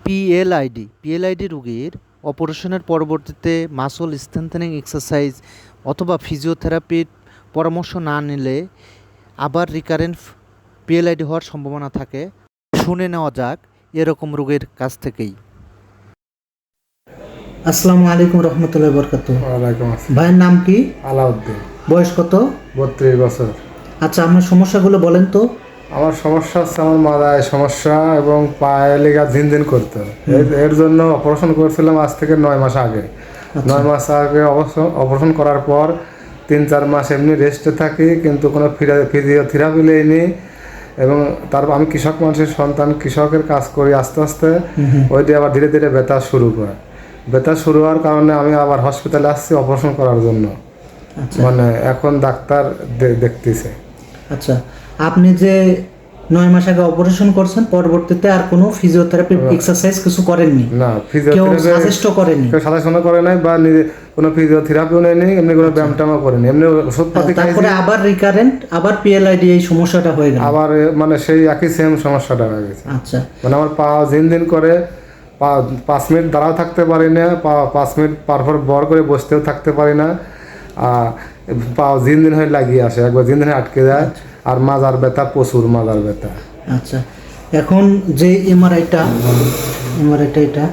PLID রোগীর অপারেশনের পরবর্তীতে মাসল স্ট্রেংথেনিং এক্সারসাইজ অথবা ফিজিওথেরাপির পরামর্শ না নিলে আবার রিকারেন্ট পিএলআইডি হওয়ার সম্ভাবনা থাকে। শুনে নেওয়া যাক এরকম রোগের কাছ থেকেই। আসসালামু আলাইকুম রহমতুল্লাহি বরকাতুহু। ওয়ালাইকুম আসসালাম। ভাইয়ের নাম কি? আলাউদ্দিন। বয়স কত? 32 বছর। আচ্ছা, আপনার সমস্যাগুলো বলেন তো। আমার সমস্যা হচ্ছে আমার মাথায় সমস্যা এবং পায়ে লেগা ঝিনঝিন করতে। এর জন্য অপারেশন করেছিলাম আজ থেকে 9 মাস আগে। 9 মাস আগে অপারেশন করার পর 3-4 মাস এমনি রেস্টে থাকি, কিন্তু কোনো ফিজিওথেরাপি নেইনি। এবং তারপর আমি কৃষক মানুষের সন্তান, কৃষকের কাজ করি। আস্তে আস্তে ওইটি আবার ধীরে ধীরে ব্যথা শুরু করে। ব্যথা শুরু হওয়ার কারণে আমি আবার হসপিটালে আসছি অপারেশন করার জন্য। মানে এখন ডাক্তার দেখতেছে। আচ্ছা, আপনি যে 9 মাস আগে অপারেশন করছেন, পরবর্তীতে আর কোনো ফিজিওথেরাপি এক্সারসাইজ কিছু করেননি? না, কেউ সাজেস্ট করেনি? কেউ সাজেশন করে নাই বা কোনো ফিজিওথেরাপিও নেয়নি, এমনি কোনো ব্যায়াম ট্যামও করেনি, এমনি ওষুধপাতি খাইছি। তারপরে আবার রিকারেন্ট, আবার পিএলআইডি এই সমস্যাটা হয়ে গেল। আবার মানে সেই একই সেম সমস্যাটা হয়ে গেছে। আচ্ছা, মানে আমার পা ঝিনঝিন করে, 5 মিনিট দাঁড়াও থাকতে পারি না, 5 মিনিট পর বর করে বসতেও থাকতে পারি না। পা ঝিনঝিন হয়ে লাগিয়ে আসে, একবার ঝিনঝিন হয়ে আটকে যায়। আর মাজার ব্যথা, প্রচুর মাজার ব্যথা। আচ্ছা, এখন যে এমআরআইটা এটা